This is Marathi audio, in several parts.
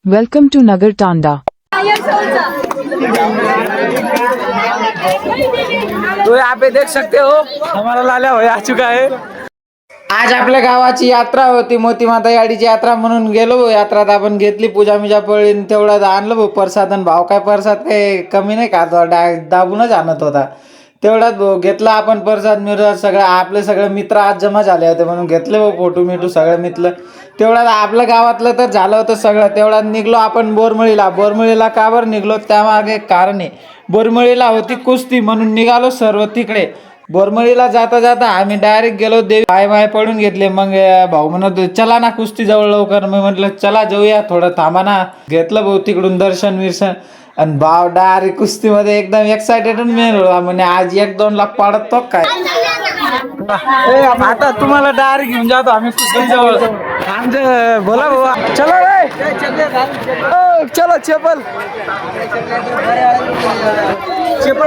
Welcome to Nagar Tanda. तो यहाँ पे देख सकते हो हमारा लाल्या हो आ चुका है। आज आपल्या गावाची यात्रा होती, मोती माता याडीची यात्रा म्हणून गेलो भाऊ यात्रात. आपण घेतली पूजा मिजा पळी तेवढ्यात आणलं भाऊ प्रसादन. भाव काय प्रसाद काही कमी नाही का, दाबूनच आणत होता. तेवढ्यात भाऊ घेतला आपण प्रसाद मिरसाद सगळं. आपले सगळे मित्र आज जमा झाले होते म्हणून घेतले भाऊ फोटो मिटू सगळे मित्र. तेवढ्यात आपल्या गावातलं तर झालं होतं सगळं. तेवढ्यात निघलो आपण बोरमळीला. बोरमळीला का बरं निघलो त्यामागे एक कारण आहे. बोरमळीला होती कुस्ती म्हणून निघालो सर्व तिकडे. बोरमळीला जाता जाता आम्ही डायरेक्ट गेलो, देवी पाय माय पडून घेतले. मग भाऊ म्हणत चला ना कुस्ती जवळ लवकर. मी म्हटलं चला जाऊया, थोडं थांबा ना. घेतलं भाऊ तिकडून दर्शन विर्शन आणि भाव डायरेक्ट कुस्तीमध्ये एकदम एक्सायटेड म्हणजे आज 1-2 लाख पाडतो काय. आता तुम्हाला डायरेक्ट घेऊन जातो आम्ही कुस्ती जवळ. आमचं बोला भाऊ चलो रे चलो चप्पल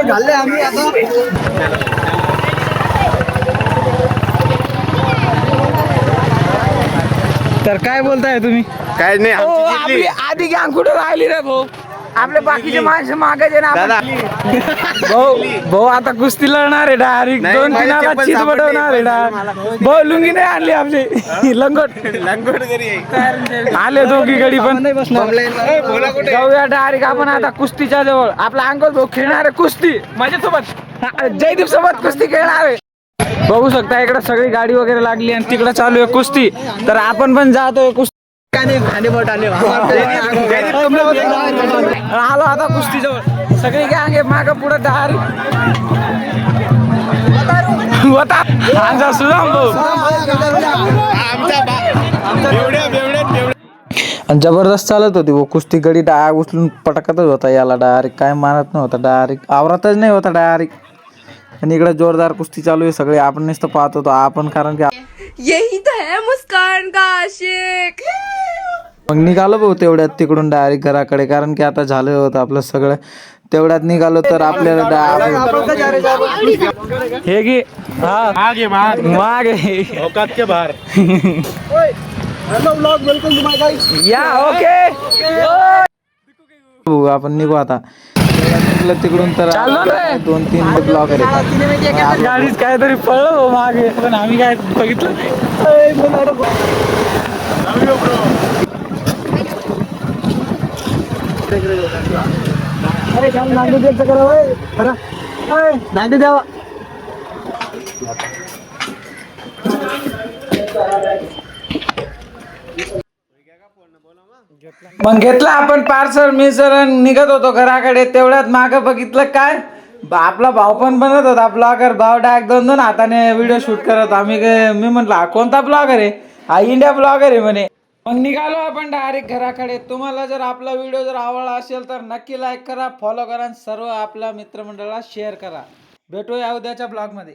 घालले आम्ही आता. तर काय बोलताय तुम्ही? काय नाही आपली आधी गँग कुठं राहिली रे भाऊ? आपले बाकीचे माणसं मागायचे ना भाऊ. भाऊ आता कुस्ती लढणार आहे डायरेक्ट. 2-3 चीज बनवणार आहे डायरेक्ट. भाऊ लुंगी नाही आणली आपली लंगोट आले दोघी गडी पण जाऊया डायरेक्ट आपण आता कुस्तीच्या जवळ. आपला अंकल भाऊ खेळणार आहे कुस्ती माझ्यासोबत. जयदीप सोबत कुस्ती खेळणार आहे. बघू शकता इकडे सगळी गाडी वगैरे लागली आणि तिकडे चालू आहे कुस्ती. तर आपण पण जातोय कुस्ती. आलो आता कुस्ती जवळ. सगळी गँग आहे माग पुढे सुदाम भाऊ. जबरदस्त चालत होती वो कुस्ती. गडी डाग उचलून पटकतच होता याला डायरेक्ट. काय मानत नव्हता डायरेक्ट, आवरतच नाही होता डायरेक्ट. आणि इकडे जोरदार कुस्ती चालू आहे. सगळे आपण नुसतं पाहत होतो आपण, कारण की यही तो है मुस्कान का आशिक. मग निघालो भाऊ तेवढ्यात तिकडून डायरेक्ट घराकडे, कारण की आता झालं होतं आपलं सगळं. तेवढ्यात निघालो तर आपल्याला हे घे मागे औकात के बाहर. या ओके आपण निघू आता. निघलं तिकडून तर 2-3 ब्लॉक आहे. गाडीच काहीतरी पळलं हो मागे, पण आम्ही काय बघितलं. मग घेतला आपण पार्सल मिसर निघत होतो घराकडे. तेवढ्यात मागं बघितलं काय, आपला भाऊ पण बनत होता ब्लॉगर. भाव डायरेक्ट 2-2 हाताने व्हिडिओ शूट करत. मी म्हटलं हा कोणता ब्लॉगर आहे? हा इंडिया ब्लॉगर आहे म्हणे. मग निघालो आपण डायरेक्ट घराकडे. तुम्हाला जर आपला व्हिडिओ जर आवडला असेल तर नक्की लाईक करा, फॉलो करा आणि सर्व आपल्या मित्रमंडळाला शेअर करा. भेटूया उद्याच्या ब्लॉगमध्ये.